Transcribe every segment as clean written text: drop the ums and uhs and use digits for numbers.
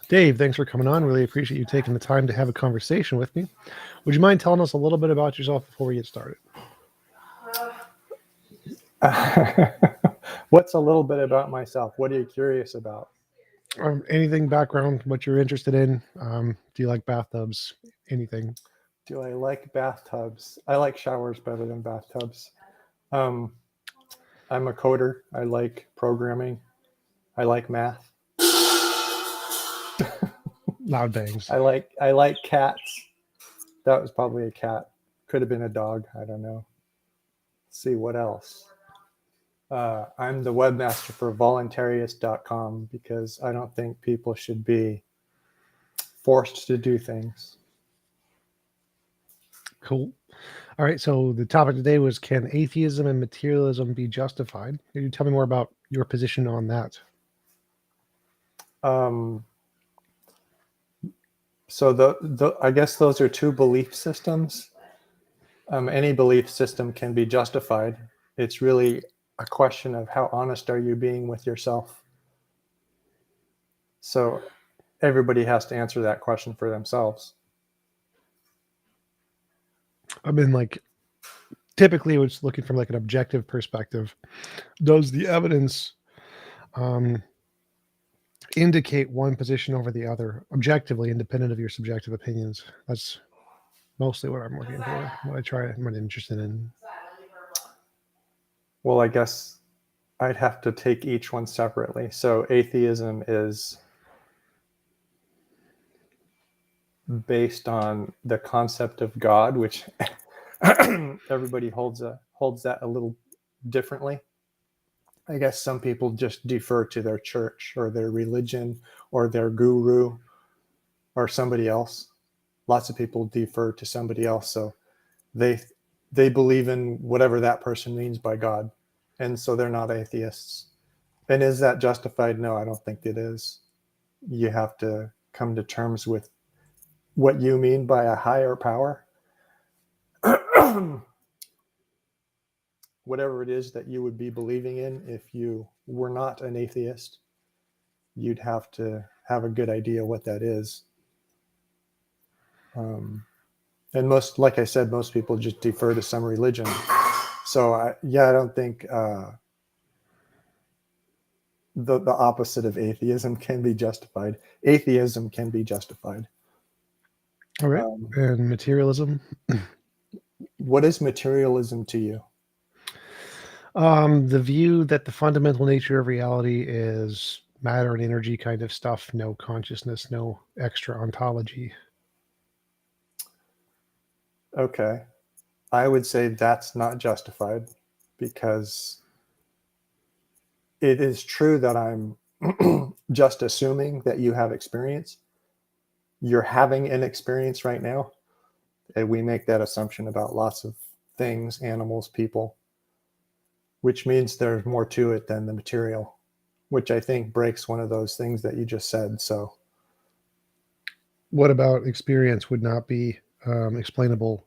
Dave, thanks for coming on. Really appreciate you taking the time to have a conversation with me. Would you mind telling us a little bit about yourself before we get started? What's a little bit about myself? What are you curious about? Anything background, what you're interested in? Do you like bathtubs? Anything? Do I like bathtubs? I like showers better than bathtubs. I'm a coder. I like programming. I like math. Loud bangs. I like cats. That was probably a cat. Could have been a dog. I don't know. Let's see what else. I'm the webmaster for voluntarist.com because I don't think people should be forced to do things. Cool. All right. So the topic today was, can atheism and materialism be justified? Can you tell me more about your position on that? So I guess those are two belief systems. Any belief system can be justified. It's really a question of how honest are you being with yourself. So everybody has to answer that question for themselves. I've been typically it's looking from an objective perspective. Does the evidence indicate one position over the other, objectively, independent of your subjective opinions? That's mostly what I'm looking for, what I'm interested in. Well, I guess I'd have to take each one separately. So atheism is based on the concept of God, which everybody holds that a little differently. I guess some people just defer to their church or their religion or their guru or somebody else. Lots of people defer to somebody else. So they believe in whatever that person means by God. And so they're not atheists. And is that justified? No, I don't think it is. You have to come to terms with what you mean by a higher power. Whatever it is that you would be believing in, if you were not an atheist, you'd have to have a good idea what that is. And like I said, most people just defer to some religion. So I don't think the opposite of atheism can be justified. Atheism can be justified. All right. And materialism? What is materialism to you? The view that the fundamental nature of reality is matter and energy kind of stuff, no consciousness, no extra ontology. Okay. I would say that's not justified, because it is true that I'm just assuming that you have experience. You're having an experience right now. And we make that assumption about lots of things, animals, people, which means there's more to it than the material, which I think breaks one of those things that you just said. So what about experience would not be explainable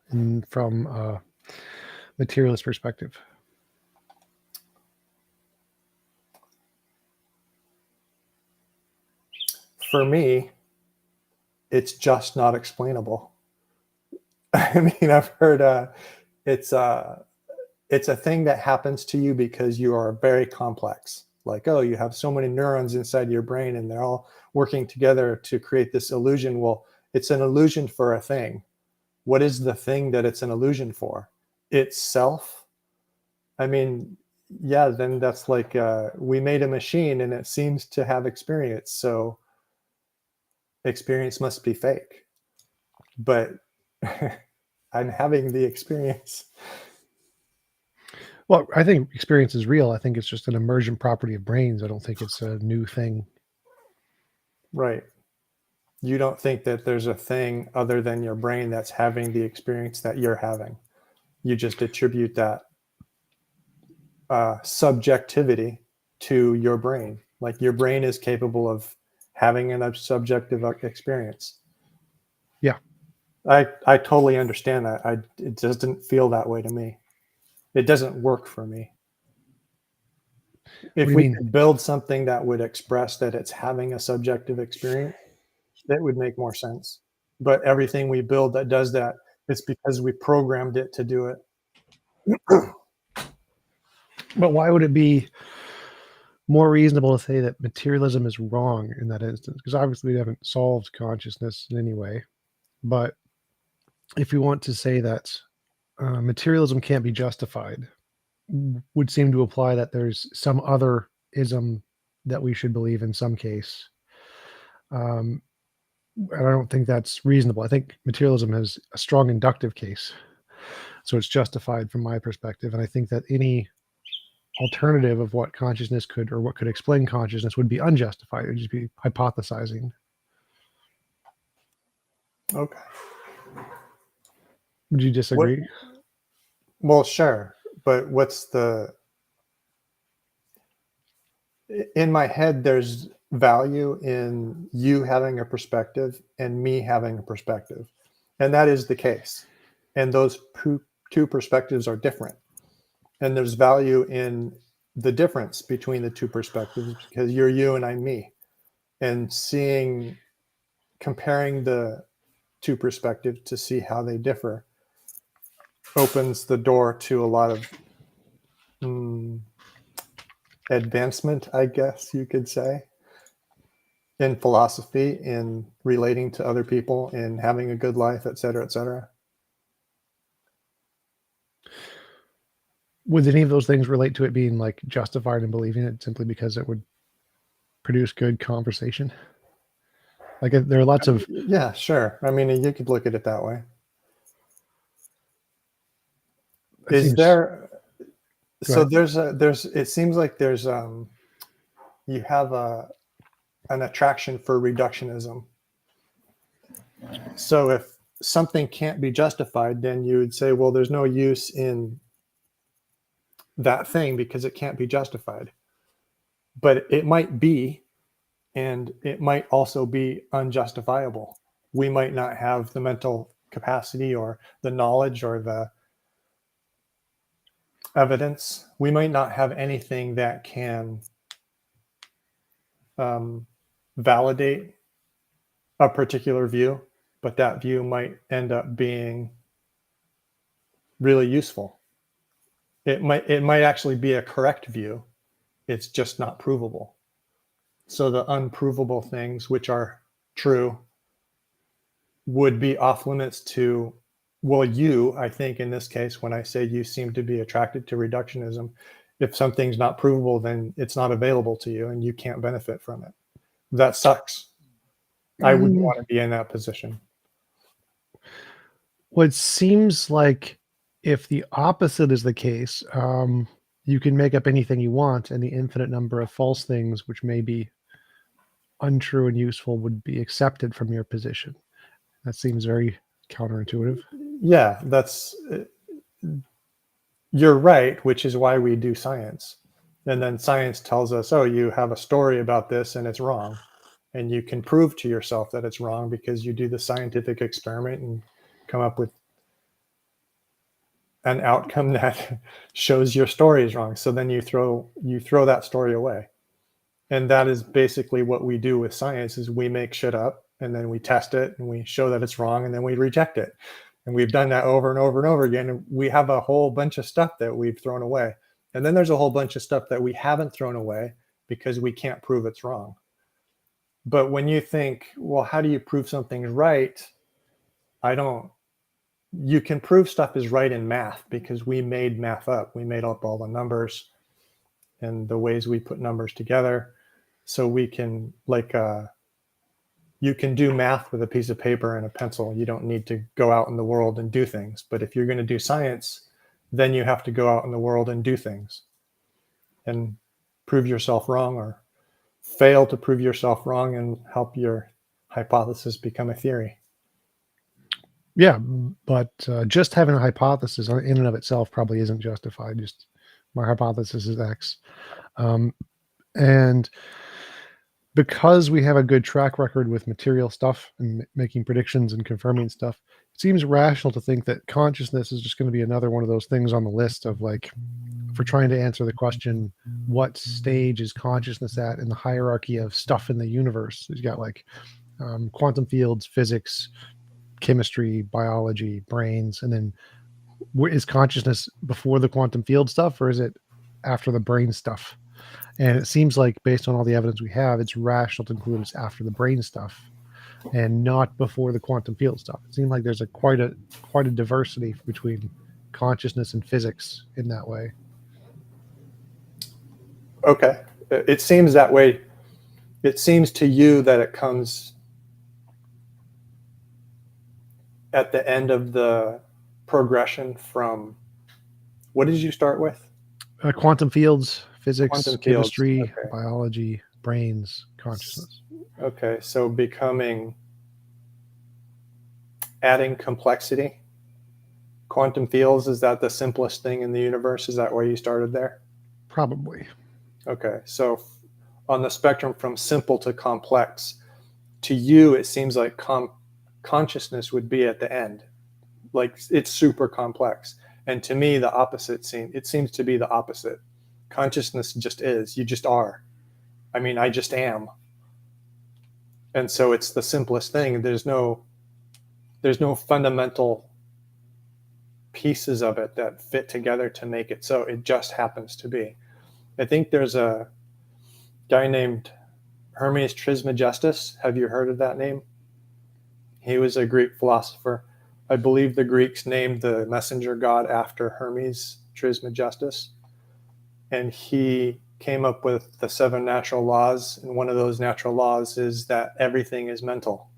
from a materialist perspective? For me, it's just not explainable. I mean, I've heard it's a thing that happens to you because you are very complex. Like, oh, you have so many neurons inside your brain and they're all working together to create this illusion. Well, it's an illusion for a thing. What is the thing that it's an illusion for? Itself? I mean, yeah, then that's like we made a machine and it seems to have experience. So experience must be fake. But I'm having the experience. Well, I think experience is real. I think it's just an emergent property of brains. I don't think it's a new thing. Right. You don't think that there's a thing other than your brain that's having the experience that you're having. You just attribute that subjectivity to your brain. Like your brain is capable of having a subjective experience. Yeah. I totally understand that. It just didn't feel that way to me. It doesn't work for me. If do you we mean? could build something that would express that it's having a subjective experience, that would make more sense. But everything we build that does that, it's because we programmed it to do it. But why would it be more reasonable to say that materialism is wrong in that instance? Because obviously we haven't solved consciousness in any way. But if you want to say that materialism can't be justified, would seem to imply that there's some other ism that we should believe in some case. Um, and I don't think that's reasonable. I think materialism has a strong inductive case, so it's justified from my perspective. And I think that any alternative of what consciousness could or what could explain consciousness would be unjustified. It would just be hypothesizing. Okay. Would you disagree? Well, sure. But in my head, there's value in you having a perspective and me having a perspective. And that is the case. And those two perspectives are different. And there's value in the difference between the two perspectives because you're you and I'm me. And comparing the two perspectives to see how they differ opens the door to a lot of advancement, I guess you could say, in philosophy, in relating to other people, in having a good life, et cetera, et cetera. Would any of those things relate to it being like justified in believing it simply because it would produce good conversation? Like there are lots of Yeah, sure. I mean, you could look at it that way. Is there? So it seems like there's you have an attraction for reductionism. So if something can't be justified, then you would say, well, there's no use in that thing because it can't be justified. But it might be, and it might also be unjustifiable. We might not have the mental capacity or the knowledge or the evidence. We might not have anything that can validate a particular view, but that view might end up being really useful. It might actually be a correct view. It's just not provable. So the unprovable things which are true would be off limits to, well, you, I think in this case, when I say you seem to be attracted to reductionism, if something's not provable, then it's not available to you and you can't benefit from it. That sucks. I wouldn't want to be in that position. Well, it seems like if the opposite is the case, you can make up anything you want, and the infinite number of false things, which may be untrue and useful, would be accepted from your position. That seems very counterintuitive. Yeah, you're right, which is why we do science. And then science tells us, oh, you have a story about this and it's wrong. And you can prove to yourself that it's wrong because you do the scientific experiment and come up with an outcome that shows your story is wrong. So then you throw that story away. And that is basically what we do with science is we make shit up and then we test it and we show that it's wrong and then we reject it. And we've done that over and over and over again. And we have a whole bunch of stuff that we've thrown away. And then there's a whole bunch of stuff that we haven't thrown away because we can't prove it's wrong. But when you think, well, how do you prove something's right? You can prove stuff is right in math because we made math up. We made up all the numbers and the ways we put numbers together. So we can, you can do math with a piece of paper and a pencil. You don't need to go out in the world and do things. But if you're going to do science, then you have to go out in the world and do things and prove yourself wrong or fail to prove yourself wrong and help your hypothesis become a theory. Yeah, but just having a hypothesis in and of itself probably isn't justified. Just my hypothesis is X. And because we have a good track record with material stuff and making predictions and confirming stuff, seems rational to think that consciousness is just going to be another one of those things on the list of like, if we're trying to answer the question, what stage is consciousness at in the hierarchy of stuff in the universe? You've got like quantum fields, physics, chemistry, biology, brains, and then is consciousness before the quantum field stuff, or is it after the brain stuff? And it seems like based on all the evidence we have, it's rational to conclude it's after the brain stuff and not before the quantum field stuff. It seems like there's quite a diversity between consciousness and physics in that way. Okay. It seems that way. It seems to you that it comes at the end of the progression from, what did you start with? Quantum fields, physics, Quantum fields. chemistry, Okay. biology, brains, consciousness. Okay, so adding complexity. Quantum fields, is that the simplest thing in the universe? Is that why you started there? Probably. Okay, so on the spectrum from simple to complex, to you, it seems like consciousness would be at the end. Like it's super complex. And to me, the opposite seems to be the opposite. Consciousness just is. You just are. I mean, I just am. And so it's the simplest thing. There's no fundamental pieces of it that fit together to make it so. It just happens to be. I think there's a guy named Hermes Trismegistus. Have you heard of that name? He was a Greek philosopher. I believe the Greeks named the messenger god after Hermes Trismegistus. And he came up with the 7 natural laws. And one of those natural laws is that everything is mental.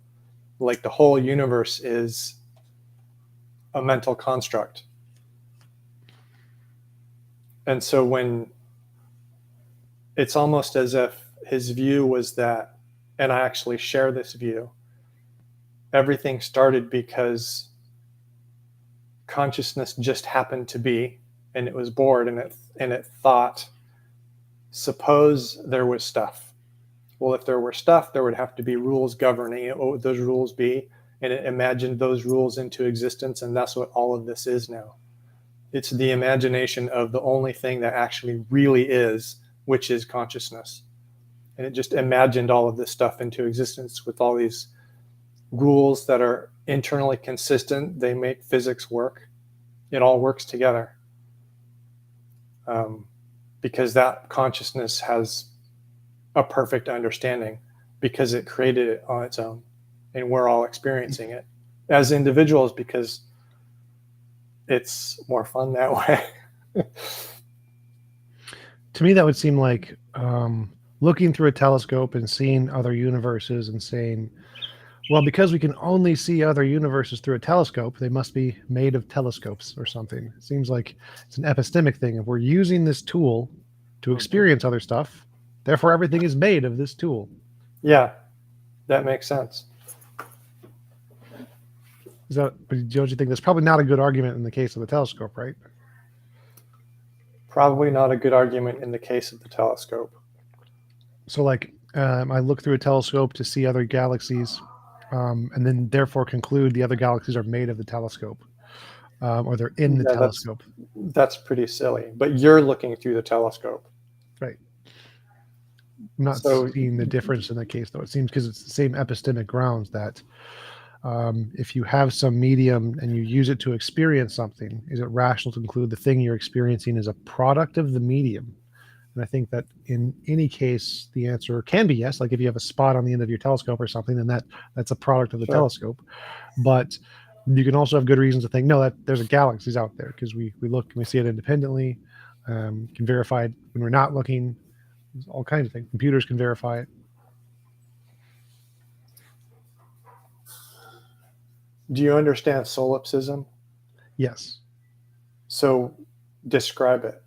Like the whole universe is a mental construct. And so when it's almost as if his view was that, and I actually share this view, everything started because consciousness just happened to be, and it was bored, and it thought, suppose there was stuff. Well, if there were stuff, there would have to be rules governing it. What would those rules be? And it imagined those rules into existence, and that's what all of this is now. It's the imagination of the only thing that actually really is, which is consciousness. And it just imagined all of this stuff into existence with all these rules that are internally consistent. They make physics work. It all works together. Because that consciousness has a perfect understanding because it created it on its own. And we're all experiencing it as individuals because it's more fun that way. To me, that would seem like looking through a telescope and seeing other universes and saying, well, because we can only see other universes through a telescope, they must be made of telescopes or something. It seems like it's an epistemic thing. If we're using this tool to experience other stuff, therefore everything is made of this tool. Yeah, that makes sense. But don't you think that's probably not a good argument in the case of the telescope, right? Probably not a good argument in the case of the telescope. So like I look through a telescope to see other galaxies and then therefore conclude the other galaxies are made of the telescope or they're in the telescope. That's pretty silly, but you're looking through the telescope. Right. I'm not seeing the difference in that case, though. It seems because it's the same epistemic grounds that if you have some medium and you use it to experience something, is it rational to conclude the thing you're experiencing is a product of the medium? And I think that in any case, the answer can be yes. Like if you have a spot on the end of your telescope or something, then that's a product of the telescope. But you can also have good reasons to think, no, that there's a galaxies out there because we look and we see it independently. Can verify it when we're not looking. There's all kinds of things. Computers can verify it. Do you understand solipsism? Yes. So describe it.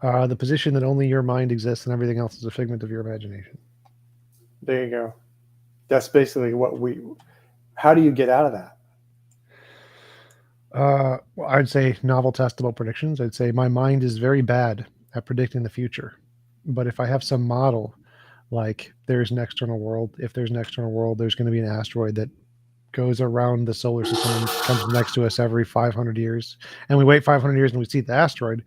The position that only your mind exists and everything else is a figment of your imagination. There you go. That's basically how do you get out of that? Well, I'd say novel testable predictions. I'd say my mind is very bad at predicting the future. But if I have some model, like there's an external world, if there's an external world, there's going to be an asteroid that goes around the solar system and comes next to us every 500 years, and we wait 500 years and we see the asteroid.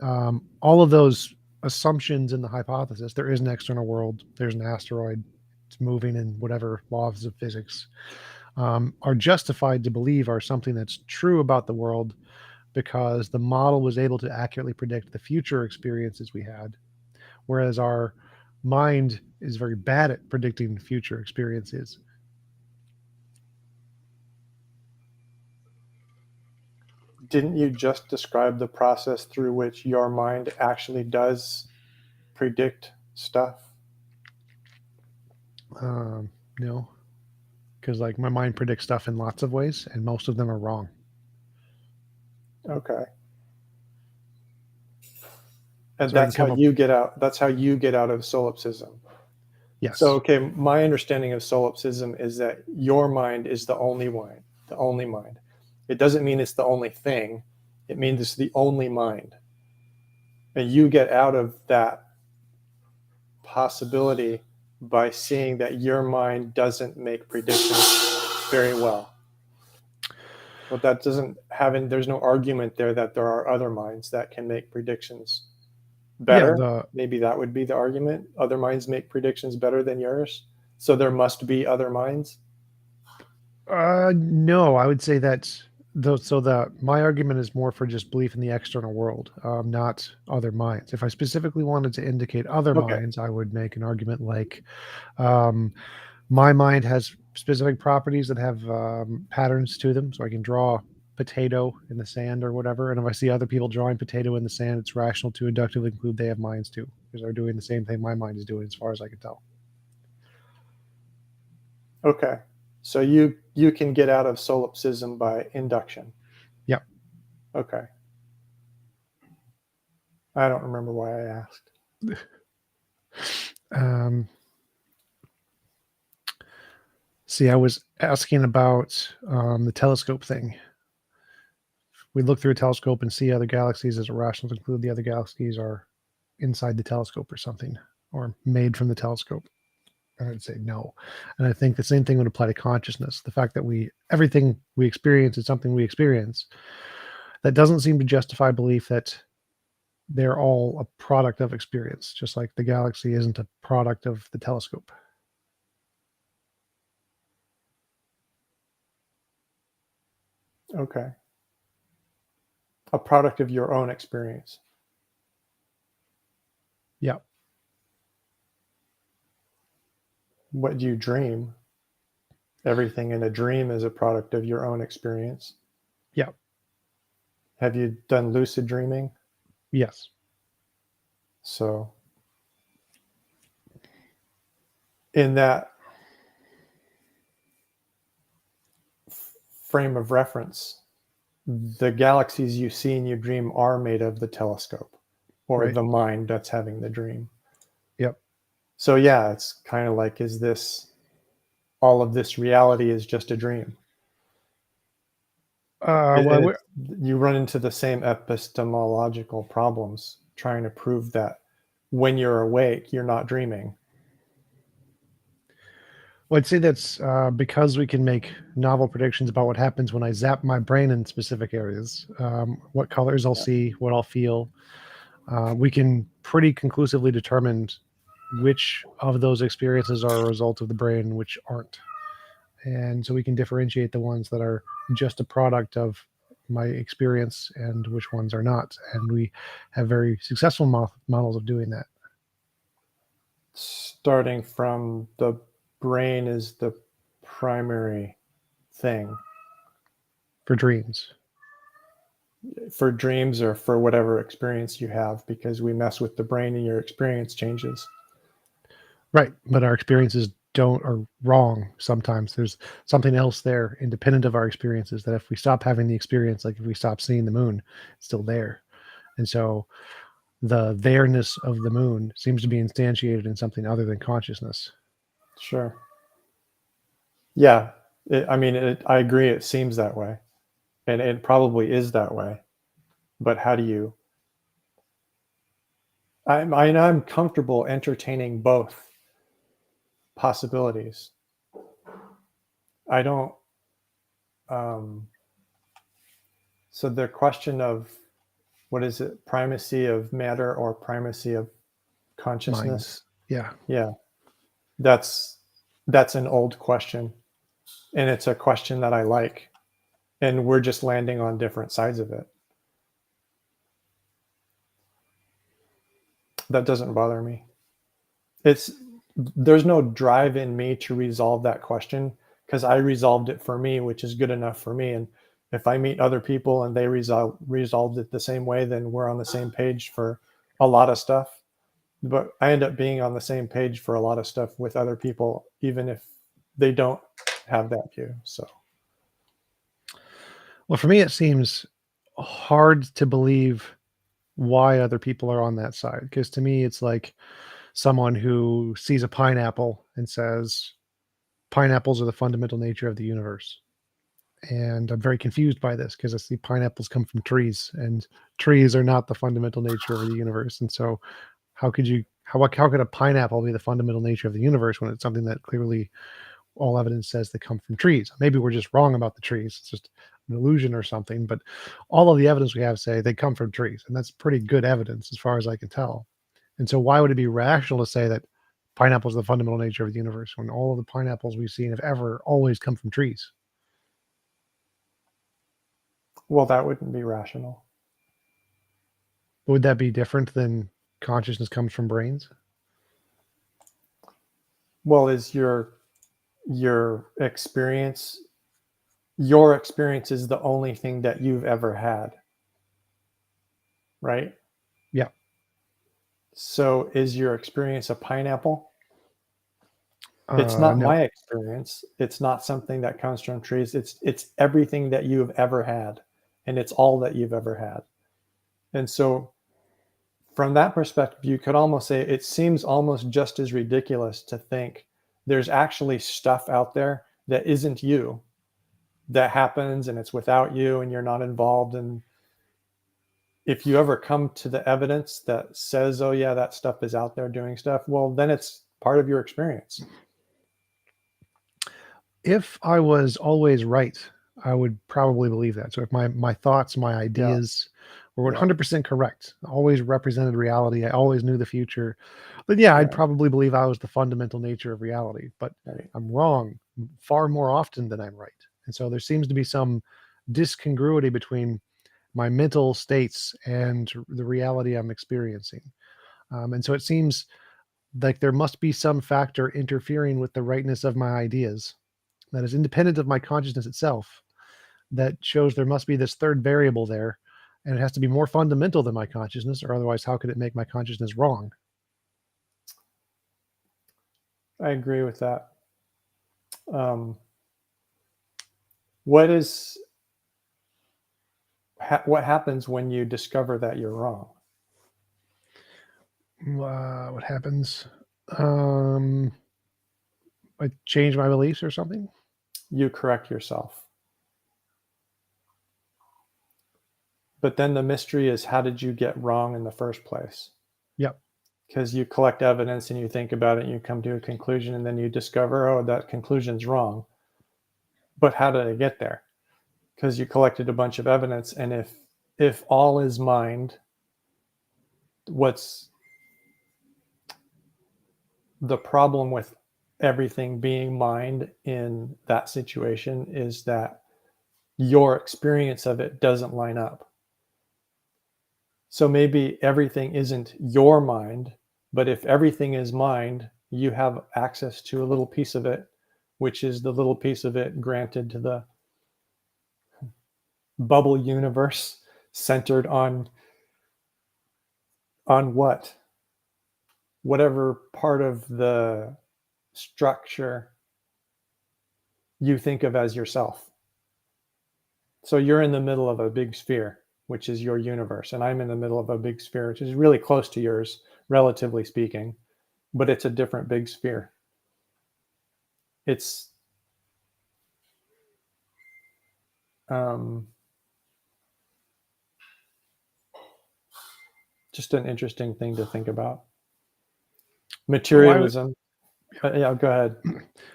All of those assumptions in the hypothesis, there is an external world, there's an asteroid, it's moving in whatever laws of physics, are justified to believe are something that's true about the world because the model was able to accurately predict the future experiences we had, whereas our mind is very bad at predicting future experiences. Didn't you just describe the process through which your mind actually does predict stuff? No, because like my mind predicts stuff in lots of ways, and most of them are wrong. Okay. And So I can that's how come up. you get out. That's how you get out of solipsism. Yes. So, okay, my understanding of solipsism is that your mind is the only one, the only mind. It doesn't mean it's the only thing. It means it's the only mind. And you get out of that possibility by seeing that your mind doesn't make predictions very well. Well, that doesn't have, there's no argument there that there are other minds that can make predictions better. Yeah, Maybe that would be the argument. Other minds make predictions better than yours. So there must be other minds. no, I would say that my argument is more for just belief in the external world, not other minds. If I specifically wanted to indicate other Okay. minds, I would make an argument like, my mind has specific properties that have patterns to them, so I can draw potato in the sand or whatever. And if I see other people drawing potato in the sand, it's rational to inductively conclude they have minds too, because they're doing the same thing my mind is doing, as far as I can tell. Okay. So you can get out of solipsism by induction. Yeah. Okay. I don't remember why I asked. See, I was asking about the telescope thing. We look through a telescope and see other galaxies. Is it rational to conclude the other galaxies are inside the telescope or something, or made from the telescope? And I'd say no. And I think the same thing would apply to consciousness. The fact that everything we experience is something we experience, that doesn't seem to justify belief that they're all a product of experience, just like the galaxy isn't a product of the telescope. Okay. A product of your own experience. Yeah. What do you dream? Everything in a dream is a product of your own experience. Yeah. Have you done lucid dreaming? Yes. So in that frame of reference, the galaxies you see in your dream are made of the telescope or Right. the mind that's having the dream. Yep. So yeah, it's kind of like, all of this reality is just a dream? You run into the same epistemological problems trying to prove that when you're awake, you're not dreaming. Well, I'd say that's because we can make novel predictions about what happens when I zap my brain in specific areas, what colors I'll see, what I'll feel. We can pretty conclusively determine which of those experiences are a result of the brain and which aren't. And so we can differentiate the ones that are just a product of my experience and which ones are not. And we have very successful models of doing that. Starting from the brain is the primary thing For dreams. for dreams or for whatever experience you have, because we mess with the brain and your experience changes. Right. But our experiences are wrong sometimes. There's something else there independent of our experiences, that if we stop having the experience, like if we stop seeing the moon, it's still there. And so the there-ness of the moon seems to be instantiated in something other than consciousness. Sure. Yeah. I agree. It seems that way. And it probably is that way. But how do you? I'm comfortable entertaining both possibilities. I don't So the question of, what is it, primacy of matter or primacy of Mind. consciousness? Yeah. Yeah, that's an old question, and it's a question that I like, and we're just landing on different sides of it. That doesn't bother me. There's no drive in me to resolve that question, because I resolved it for me, which is good enough for me. And if I meet other people and they resolved it the same way, then we're on the same page for a lot of stuff. But I end up being on the same page for a lot of stuff with other people, even if they don't have that view. So Well, for me, it seems hard to believe why other people are on that side. Because to me, it's like someone who sees a pineapple and says, pineapples are the fundamental nature of the universe. And I'm very confused by this because I see pineapples come from trees, and trees are not the fundamental nature of the universe. And so, how could a pineapple be the fundamental nature of the universe when it's something that clearly all evidence says they come from trees? Maybe we're just wrong about the trees. It's just an illusion or something. But all of the evidence we have say they come from trees, and that's pretty good evidence as far as I can tell. And so, why would it be rational to say that pineapples are the fundamental nature of the universe when all of the pineapples we've seen have ever always come from trees? well, that wouldn't be rational. Would that be different than consciousness comes from brains? Well, is your experience is the only thing that you've ever had, right? Yeah. So is your experience a pineapple? It's not No. my experience. It's not something that comes from trees. It's everything that you've ever had, and it's all that you've ever had. And so from that perspective, you could almost say it seems almost just as ridiculous to think there's actually stuff out there that isn't you, that happens and it's without you and you're not involved. And if you ever come to the evidence that says, oh yeah, that stuff is out there doing stuff, well, then it's part of your experience. If I was always right, I would probably believe that. So if my thoughts, my Yeah, ideas were yeah, 100% correct, always represented reality, I always knew the future, then yeah, I'd yeah, probably believe I was the fundamental nature of reality. But right. I'm wrong far more often than I'm right. And so there seems to be some discongruity between my mental states and the reality I'm experiencing. And so it seems like there must be some factor interfering with the rightness of my ideas that is independent of my consciousness itself, that shows there must be this third variable there, and it has to be more fundamental than my consciousness, or otherwise how could it make my consciousness wrong? I agree with that. Um, what is what happens when you discover that you're wrong? What happens? um I change my beliefs or something. You correct yourself. But then the mystery is, how did you get wrong in the first place? Yep. Because you collect evidence and you think about it and you come to a conclusion and then you discover, oh, that conclusion's wrong. But how did I get there? Because you collected a bunch of evidence, and if all is mind, what's the problem with everything being mind in that situation is that your experience of it doesn't line up. So maybe everything isn't your mind, but if everything is mind, you have access to a little piece of it, which is the little piece of it granted to the bubble universe centered on what? Whatever part of the structure you think of as yourself. So you're in the middle of a big sphere, which is your universe, and I'm in the middle of a big sphere, which is really close to yours, relatively speaking, but it's a different big sphere. It's um, just an interesting thing to think about. But why would Materialism. Yeah, go ahead.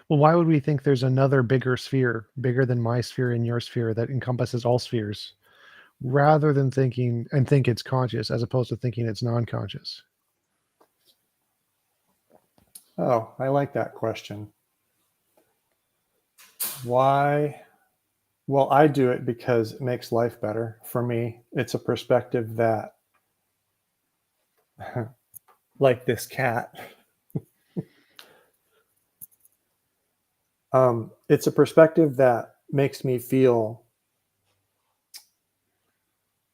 Well, why would we think there's another bigger sphere, bigger than my sphere and your sphere, that encompasses all spheres, rather than think it's conscious as opposed to thinking it's non-conscious? Oh, I like that question. Why? Well, I do it because it makes life better for me. It's a perspective that, like this cat, it's a perspective that makes me feel,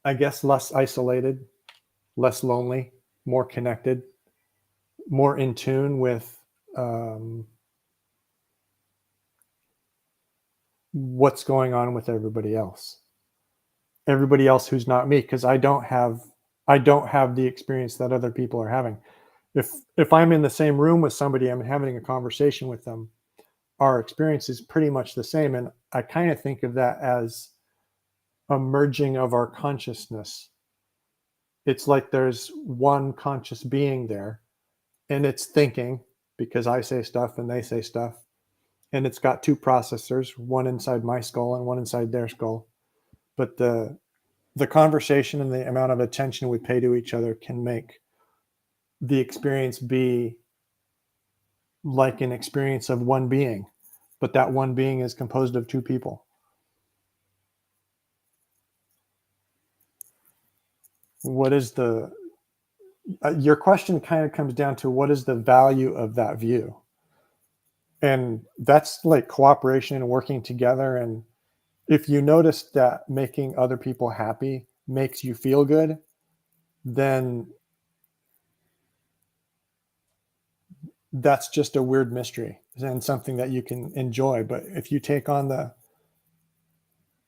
I guess, less isolated, less lonely, more connected, more in tune with um, what's going on with everybody else who's not me, because I don't have the experience that other people are having. If I'm in the same room with somebody, I'm having a conversation with them, our experience is pretty much the same. And I kind of think of that as a merging of our consciousness. It's like there's one conscious being there, and it's thinking, because I say stuff and they say stuff, and it's got two processors, one inside my skull and one inside their skull. But the conversation and the amount of attention we pay to each other can make the experience be like an experience of one being, but that one being is composed of two people. What is the your question kind of comes down to what is the value of that view? And that's like cooperation and working together. And if you notice that making other people happy makes you feel good, then that's just a weird mystery and something that you can enjoy. But if you take on the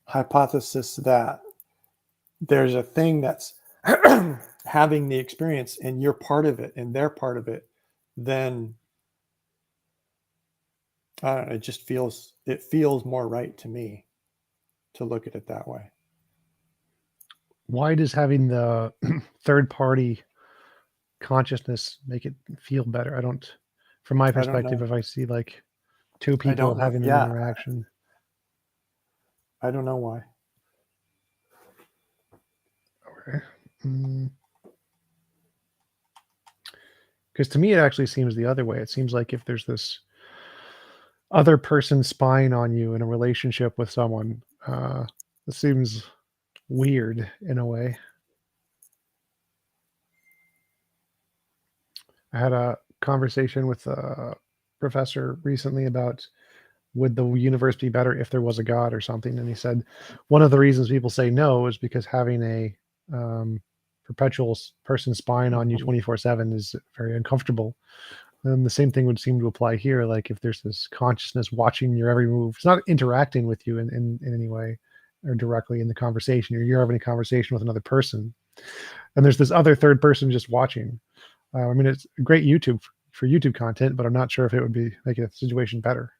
hypothesis that there's a thing that's having the experience and you're part of it and they're part of it, then I don't know, it feels more right to me to look at it that way. Why does having the third party consciousness make it feel better? I don't, from my I don't perspective, know. if I see like two I people don't know. having an Yeah, interaction. I don't know why. Because to me, it actually seems the other way. It seems like if there's this other person spying on you in a relationship with someone, it seems weird in a way. I had a conversation with a professor recently about would the universe be better if there was a God or something, and he said one of the reasons people say no is because having a perpetual person spying on you 24/7 is very uncomfortable. And the same thing would seem to apply here. Like if there's this consciousness watching your every move, it's not interacting with you in any way or directly in the conversation, or you're having a conversation with another person. And there's this other third person just watching. I mean, it's great YouTube for YouTube content, but I'm not sure if it would be making the situation better.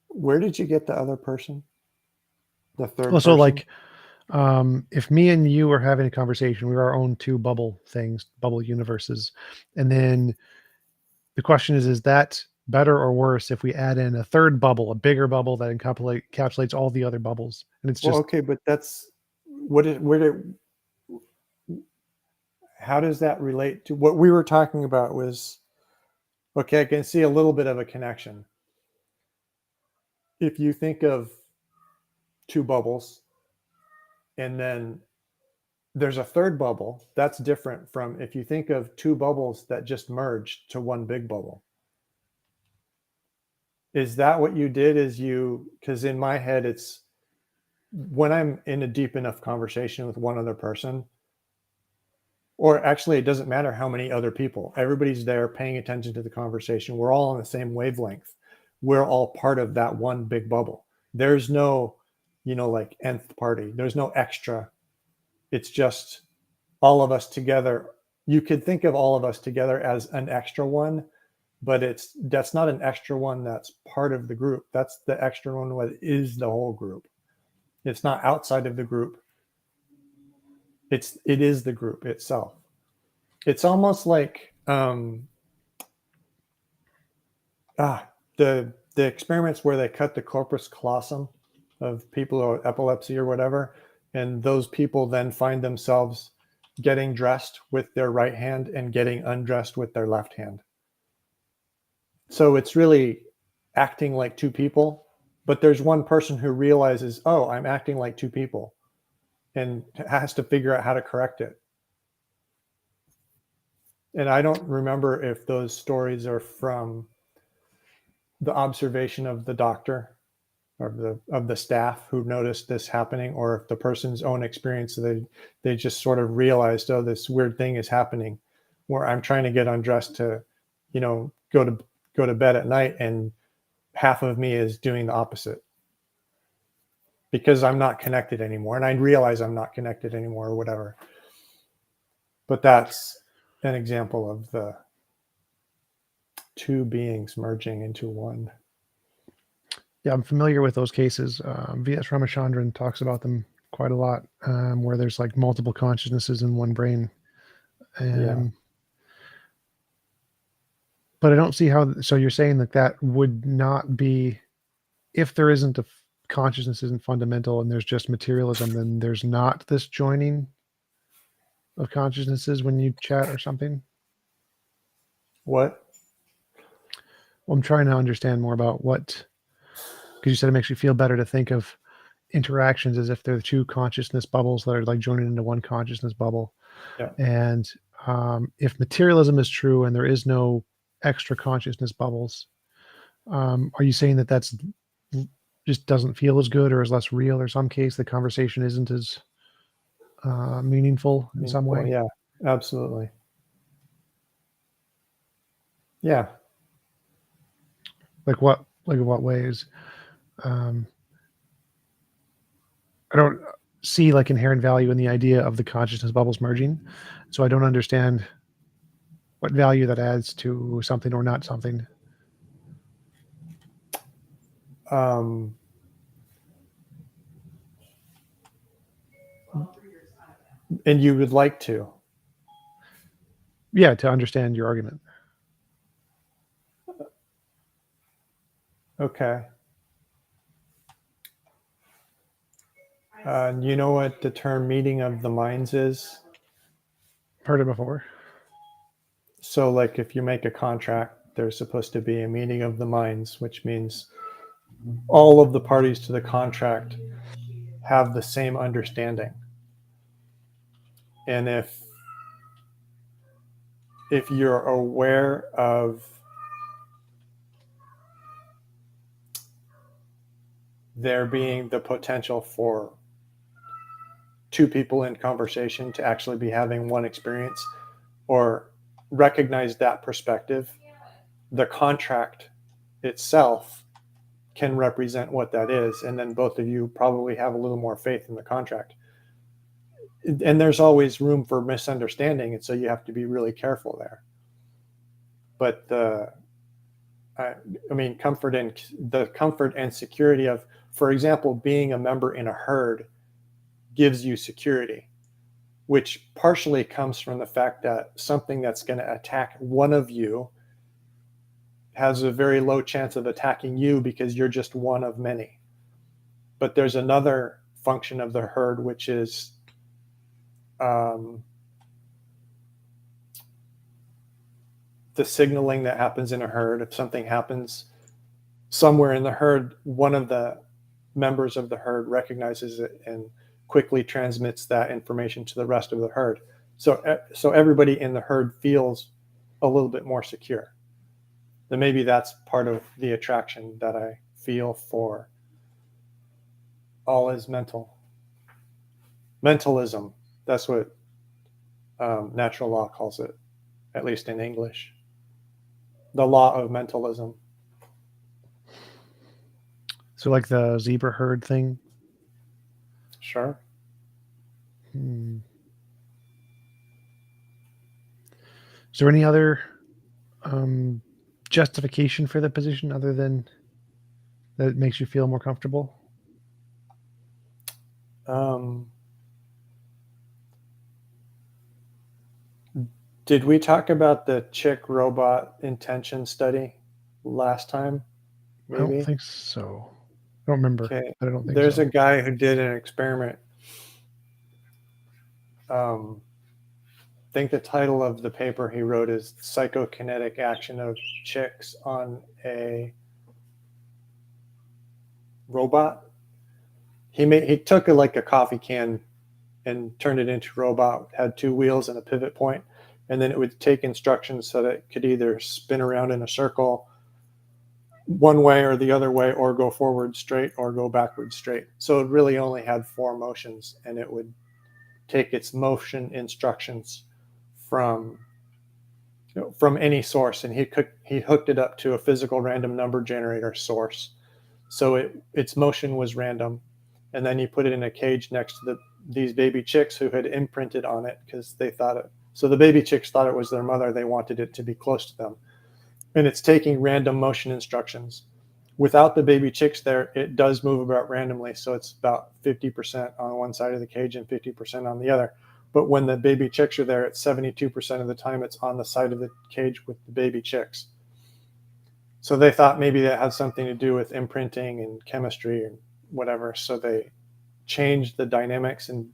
Where did you get the other person? The third Also, person? like, if me and you are having a conversation, we're our own two bubble things, bubble universes. And then the question is that better or worse if we add in a third bubble, a bigger bubble that encapsulates all the other bubbles? And it's Well, just, okay, but how does that relate to what we were talking about? Was okay, I can see a little bit of a connection. If you think of two bubbles and then there's a third bubble, that's different from if you think of two bubbles that just merged to one big bubble. Is that what you did? Because in my head, it's when I'm in a deep enough conversation with one other person, or actually, it doesn't matter how many other people, everybody's there paying attention to the conversation. We're all on the same wavelength. We're all part of that one big bubble. There's no, like nth party, there's no extra. It's just all of us together. You could think of all of us together as an extra one, but that's not an extra one that's part of the group. That's the extra one that is the whole group. It's not outside of the group. It is the group itself. It's almost like um, the experiments where they cut the corpus callosum of people who have epilepsy or whatever, and those people then find themselves getting dressed with their right hand and getting undressed with their left hand. So it's really acting like two people, but there's one person who realizes, oh, I'm acting like two people, and has to figure out how to correct it. And I don't remember if those stories are from the observation of the doctor or of the staff who noticed this happening, or if the person's own experience, they just sort of realized, oh, this weird thing is happening where I'm trying to get undressed to, go to bed at night, and half of me is doing the opposite because I'm not connected anymore, and I realize I'm not connected anymore or whatever. But that's an example of the two beings merging into one. Yeah, I'm familiar with those cases. V.S. Ramachandran talks about them quite a lot, where there's like multiple consciousnesses in one brain. Yeah. But I don't see how. So you're saying that would not be, if there isn't a consciousness isn't fundamental and there's just materialism, then there's not this joining of consciousnesses when you chat or something. What? Well, I'm trying to understand more about what, because you said it makes you feel better to think of interactions as if they're two consciousness bubbles that are like joining into one consciousness bubble. Yeah. And if materialism is true and there is no extra consciousness bubbles, are you saying that's just doesn't feel as good or is less real, or some case the conversation isn't as meaningful in some way? Yeah, absolutely. Yeah. Like what ways? I don't see like inherent value in the idea of the consciousness bubbles merging, so I don't understand what value that adds to something or not something. And you would like to? Yeah, to understand your argument. Okay. You know what the term meeting of the minds is? Heard it before. So, like, if you make a contract, there's supposed to be a meeting of the minds, which means all of the parties to the contract have the same understanding. And if you're aware of there being the potential for two people in conversation to actually be having one experience, or recognize that perspective, the contract itself can represent what that is. And then both of you probably have a little more faith in the contract. And there's always room for misunderstanding. And so you have to be really careful there. But comfort and security of, for example, being a member in a herd gives you security, which partially comes from the fact that something that's going to attack one of you has a very low chance of attacking you because you're just one of many. But there's another function of the herd, which is the signaling that happens in a herd. If something happens somewhere in the herd, one of the members of the herd recognizes it and quickly transmits that information to the rest of the herd. So everybody in the herd feels a little bit more secure. Then maybe that's part of the attraction that I feel for all is mental. Mentalism, that's what natural law calls it, at least in English. The law of mentalism. So like the zebra herd thing? Sure. Is there any other justification for the position other than that it makes you feel more comfortable? Did we talk about the chick robot intention study last time? I don't Maybe. think so. I don't remember, Okay. but I don't think There's so. a guy who did an experiment. I think the title of the paper he wrote is Psychokinetic Action of Chicks on a Robot. He took like a coffee can and turned it into a robot, had two wheels and a pivot point, and then it would take instructions so that it could either spin around in a circle one way or the other way, or go forward straight or go backward straight. So it really only had 4 motions, and it would take its motion instructions from from any source, and he hooked it up to a physical random number generator source. So its motion was random, and then you put it in a cage next to these baby chicks who had imprinted on it because they thought it. So the baby chicks thought it was their mother. They wanted it to be close to them, and it's taking random motion instructions. Without the baby chicks there, it does move about randomly. So it's about 50% on one side of the cage and 50% on the other. But when the baby chicks are there, it's 72% of the time it's on the side of the cage with the baby chicks. So they thought maybe that had something to do with imprinting and chemistry and whatever. So they changed the dynamics and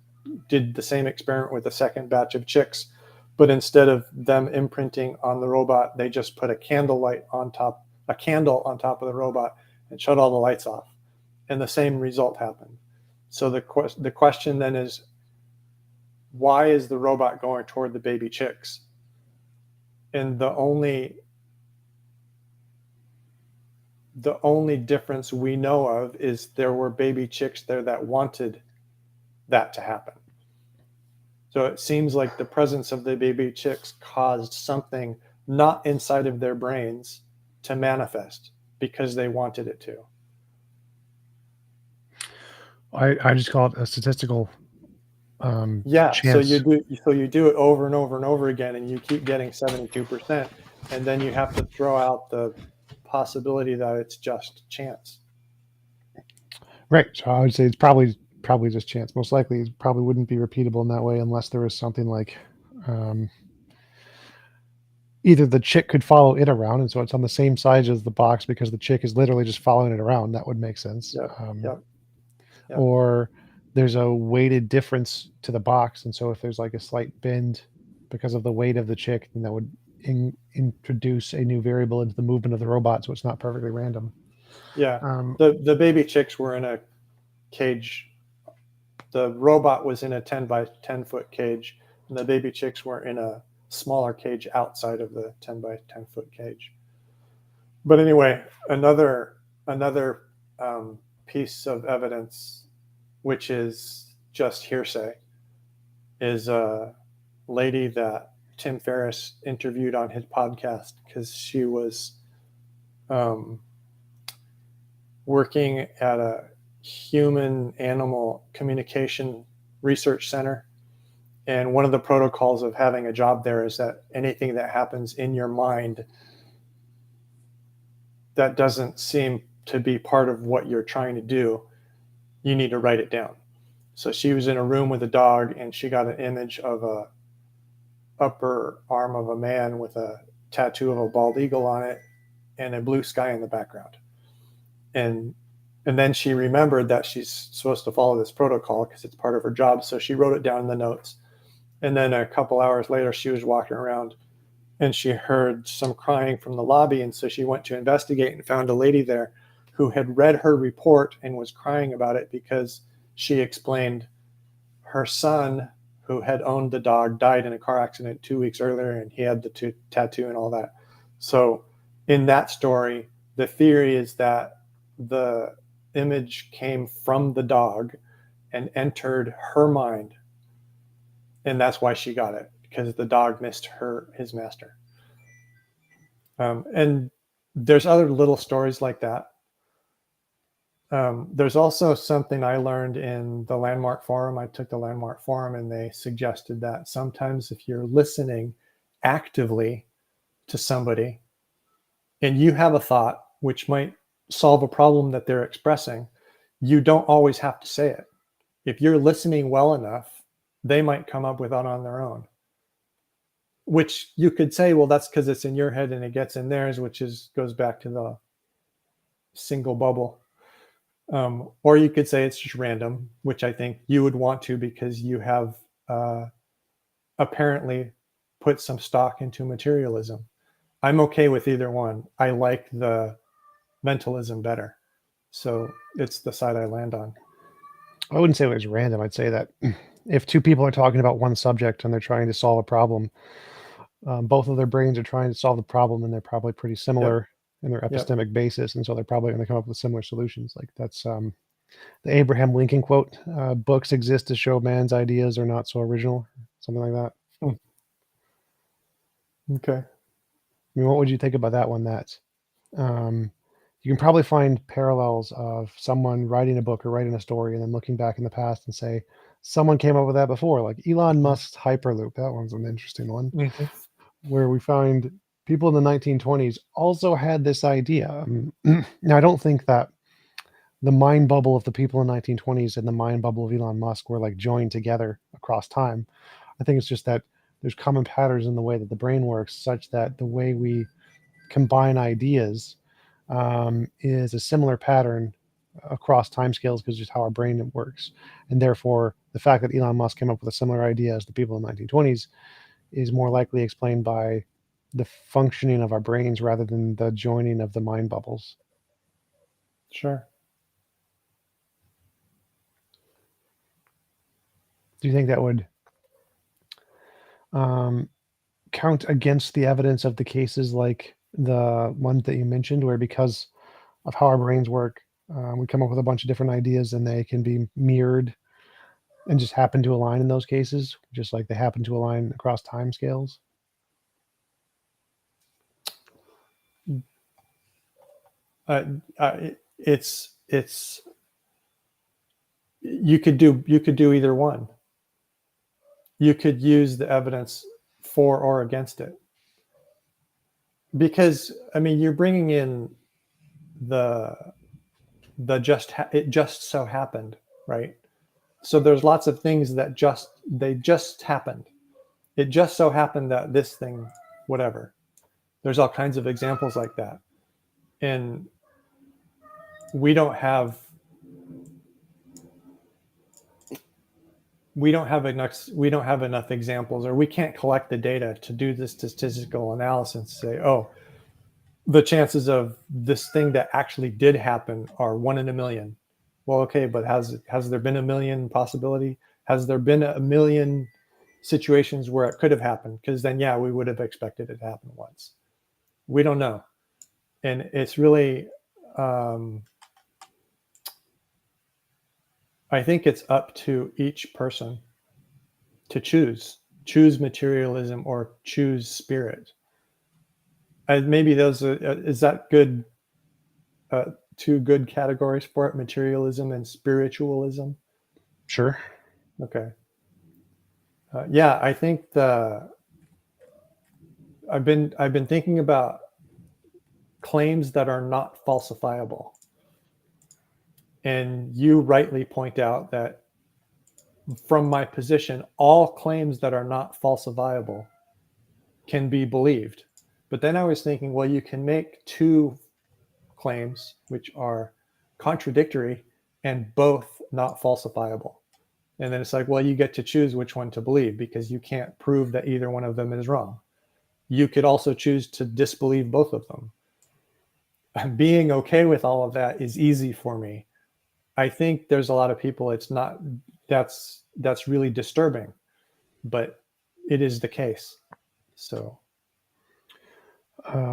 did the same experiment with a second batch of chicks. But instead of them imprinting on the robot, they just put a candle on top of the robot and shut all the lights off. And the same result happened. So the question then is, why is the robot going toward the baby chicks? And the only difference we know of is there were baby chicks there that wanted that to happen. So it seems like the presence of the baby chicks caused something not inside of their brains to manifest because they wanted it to. I just call it a statistical Yeah, so chance. you do it over and over and over again, and you keep getting 72%, and then you have to throw out the possibility that it's just chance. Right. So I would say it's probably just chance. Most likely, it probably wouldn't be repeatable in that way unless there was something like either the chick could follow it around, and so it's on the same size as the box because the chick is literally just following it around. That would make sense. Yep, yep, yep. Or there's a weighted difference to the box, and so if there's like a slight bend because of the weight of the chick, then that would introduce a new variable into the movement of the robot, so it's not perfectly random. Yeah, the baby chicks were in a cage. The robot was in a 10 by 10 foot cage, and the baby chicks were in a smaller cage outside of the 10 by 10 foot cage. But anyway, another piece of evidence, which is just hearsay, is a lady that Tim Ferriss interviewed on his podcast because she was working at a human animal communication research center. And one of the protocols of having a job there is that anything that happens in your mind that doesn't seem to be part of what you're trying to do, you need to write it down. So she was in a room with a dog, and she got an image of a upper arm of a man with a tattoo of a bald eagle on it and a blue sky in the background. And then she remembered that she's supposed to follow this protocol because it's part of her job. So she wrote it down in the notes. And then a couple hours later, she was walking around and she heard some crying from the lobby. And so she went to investigate and found a lady there who had read her report and was crying about it because she explained her son, who had owned the dog, died in a car accident 2 weeks earlier, and he had the tattoo and all that. So in that story, the theory is that the image came from the dog and entered her mind, and that's why she got it, because the dog missed his master. And there's other little stories like that. There's also something I learned in the Landmark Forum. I took the Landmark Forum, and they suggested that sometimes if you're listening actively to somebody and you have a thought which might solve a problem that they're expressing, you don't always have to say it. If you're listening well enough, they might come up with it on their own. which you could say, well, that's because it's in your head and it gets in theirs, which goes back to the single bubble. Or you could say it's just random, which I think you would want to, because you have apparently put some stock into materialism. I'm okay with either one. I like the mentalism better. So it's the side I land on. I wouldn't say it was random. I'd say that if two people are talking about one subject and they're trying to solve a problem, both of their brains are trying to solve the problem, and they're probably pretty similar in their epistemic basis, and so they're probably going to come up with similar solutions. Like that's the Abraham Lincoln quote: "Books exist to show man's ideas are not so original," something like that. Okay. I mean, what would you think about that one? That you can probably find parallels of someone writing a book or writing a story and then looking back in the past and say, someone came up with that before, like Elon Musk's Hyperloop. That one's an interesting one, where we find people in the 1920s also had this idea. Now, I don't think that the mind bubble of the people in the 1920s and the mind bubble of Elon Musk were like joined together across time. I think it's just that there's common patterns in the way that the brain works, such that the way we combine ideas is a similar pattern across timescales, because just how our brain works. And therefore, the fact that Elon Musk came up with a similar idea as the people in the 1920s is more likely explained by the functioning of our brains rather than the joining of the mind bubbles. Sure. Do you think that would count against the evidence of the cases like the one that you mentioned, where because of how our brains work, we come up with a bunch of different ideas and they can be mirrored and just happen to align in those cases, just like they happen to align across time scales? It's you could do either one. You could use the evidence for or against it, because I mean, you're bringing in it just so happened, right? So there's lots of things that they just happened. It just so happened that this thing, whatever. There's all kinds of examples like that, and we don't have enough examples, or we can't collect the data to do the statistical analysis. Say, oh, the chances of this thing that actually did happen are 1 in a million. Well, okay, but has there been a million possibility? Has there been a million situations where it could have happened? Because then, yeah, we would have expected it to happen once. We don't know, and it's really, I think it's up to each person to choose materialism or choose spirit. Maybe those are, is that good? Two good categories for it: materialism and spiritualism. Sure. Okay. Yeah, I think I've been thinking about claims that are not falsifiable, and you rightly point out that from my position, all claims that are not falsifiable can be believed. But then I was thinking, well, you can make two claims which are contradictory and both not falsifiable. And then it's like, well, you get to choose which one to believe, because you can't prove that either one of them is wrong. You could also choose to disbelieve both of them. Being okay with all of that is easy for me. I think there's a lot of people that's really disturbing, but it is the case. So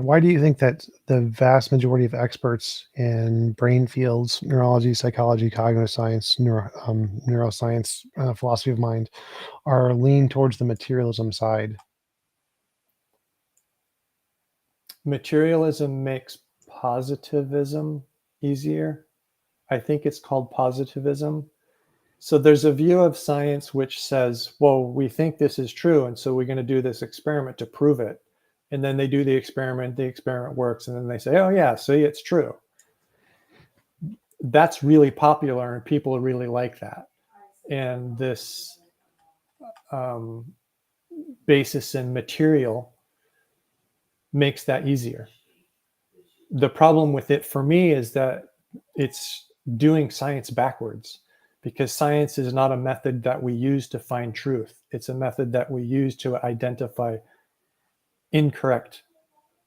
why do you think that the vast majority of experts in brain fields, neurology, psychology, cognitive science, neuroscience, philosophy of mind, are lean towards the materialism side? materialism makes positivism easier. I think it's called positivism. So there's a view of science which says, well, we think this is true, and so we're going to do this experiment to prove it. And then they do the experiment works, and then they say, oh yeah, see, it's true. That's really popular, and people really like that. And this basis in material makes that easier. The problem with it for me is that it's doing science backwards, because science is not a method that we use to find truth. It's a method that we use to identify incorrect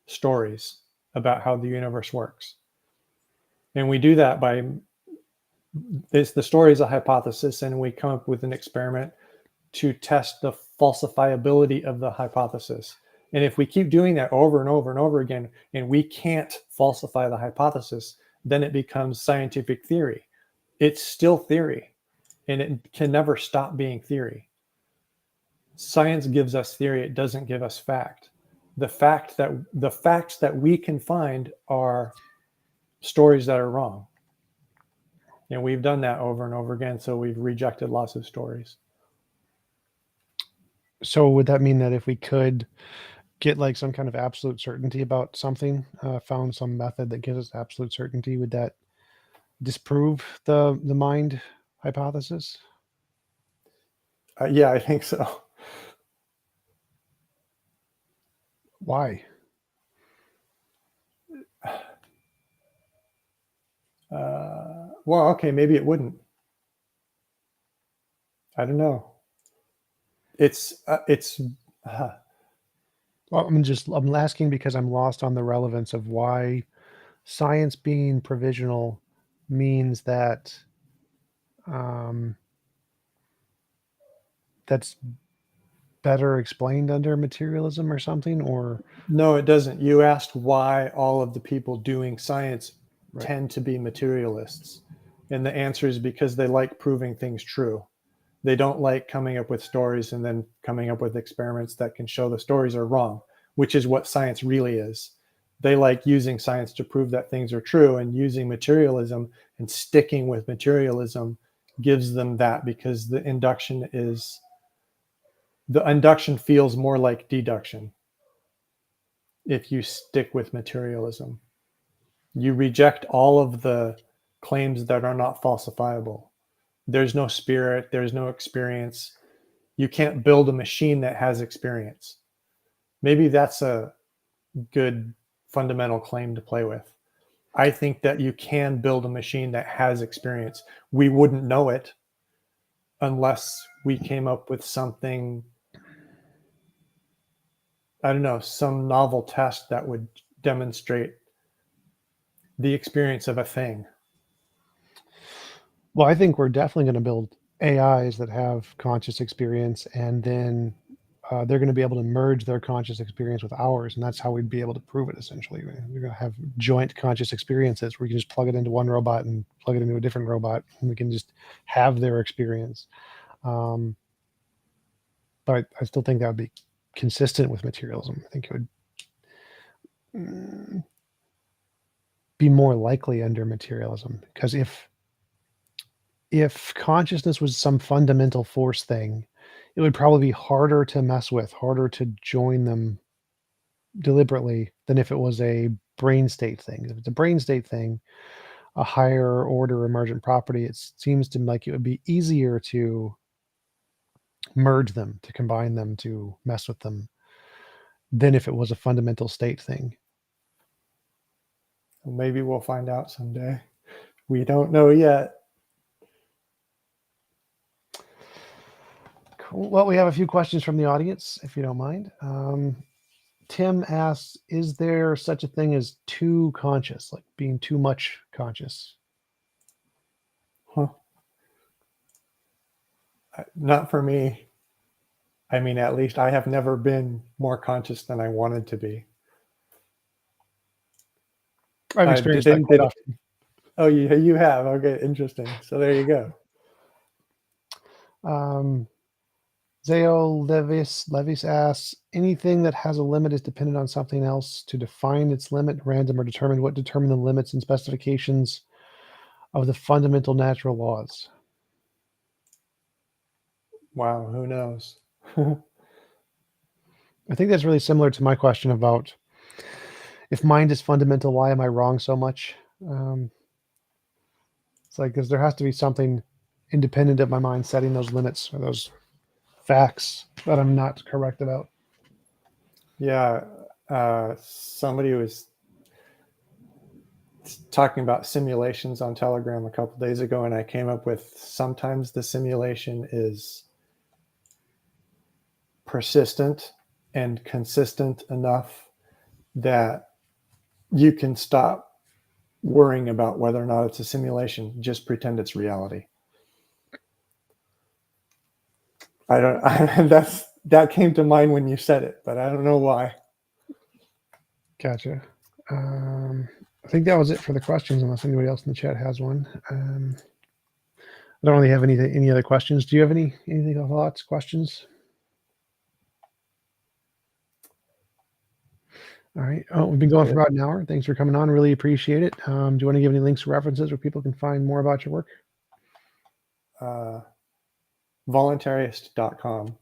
stories about how the universe works. And we do that by, the story is a hypothesis, and we come up with an experiment to test the falsifiability of the hypothesis. And if we keep doing that over and over and over again, and we can't falsify the hypothesis, then it becomes scientific theory. It's still theory, and it can never stop being theory. Science gives us theory, it doesn't give us fact. The facts that we can find are stories that are wrong. And we've done that over and over again, so we've rejected lots of stories. So would that mean that if we could get like some kind of absolute certainty about something, found some method that gives us absolute certainty, would that disprove the mind hypothesis? Yeah, I think so. Why? Well, okay, maybe it wouldn't. I don't know. Well, I'm asking because I'm lost on the relevance of why science being provisional means that that's better explained under materialism or something, or No, it doesn't. You asked why all of the people doing science right. tend to be materialists. And the answer is because they like proving things true. They don't like coming up with stories and then coming up with experiments that can show the stories are wrong, which is what science really is. They like using science to prove that things are true, and using materialism and sticking with materialism gives them that, because the induction feels more like deduction. If you stick with materialism, you reject all of the claims that are not falsifiable. There's no spirit, there's no experience. You can't build a machine that has experience. Maybe that's a good fundamental claim to play with. I think that you can build a machine that has experience. We wouldn't know it unless we came up with something, I don't know, some novel test that would demonstrate the experience of a thing. Well, I think we're definitely going to build AIs that have conscious experience, and then they're going to be able to merge their conscious experience with ours, and that's how we'd be able to prove it. Essentially, we're going to have joint conscious experiences where you can just plug it into one robot and plug it into a different robot, and we can just have their experience. But I still think that would be consistent with materialism. I think it would be more likely under materialism, because if consciousness was some fundamental force thing, it would probably be harder to mess with, harder to join them deliberately than if it was a brain state thing. If it's a brain state thing, a higher order emergent property, it seems to me like it would be easier to merge them, to combine them, to mess with them, than if it was a fundamental state thing. Well, maybe we'll find out someday. We don't know yet. Cool. Well, we have a few questions from the audience, if you don't mind. Tim asks, is there such a thing as too conscious, like being too much conscious? Huh. Not for me. I mean, at least I have never been more conscious than I wanted to be. I've experienced that quite often. Oh, you have? Okay, interesting. So there you go. Zao Levis asks, anything that has a limit is dependent on something else to define its limit, random or determined. What determine the limits and specifications of the fundamental natural laws? Wow, who knows? I think that's really similar to my question about if mind is fundamental, why am I wrong so much? It's like, because there has to be something independent of my mind setting those limits or those facts that I'm not correct about. Yeah, somebody was talking about simulations on Telegram a couple days ago, and I came up with sometimes the simulation is persistent and consistent enough that you can stop worrying about whether or not it's a simulation. Just pretend it's reality. That came to mind when you said it, but I don't know why. Gotcha. I think that was it for the questions, unless anybody else in the chat has one. I don't really have any other questions. Do you have anything thoughts, questions? All right. Oh, we've been going for about an hour. Thanks for coming on. Really appreciate it. Do you want to give any links or references where people can find more about your work? Voluntarist.com.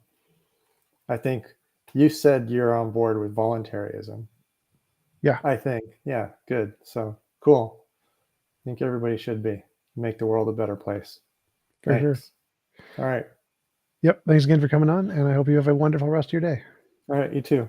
I think you said you're on board with voluntarism. Yeah. I think. Yeah, good. So cool. I think everybody should be. Make the world a better place. For sure. All right. Yep. Thanks again for coming on, and I hope you have a wonderful rest of your day. All right. You too.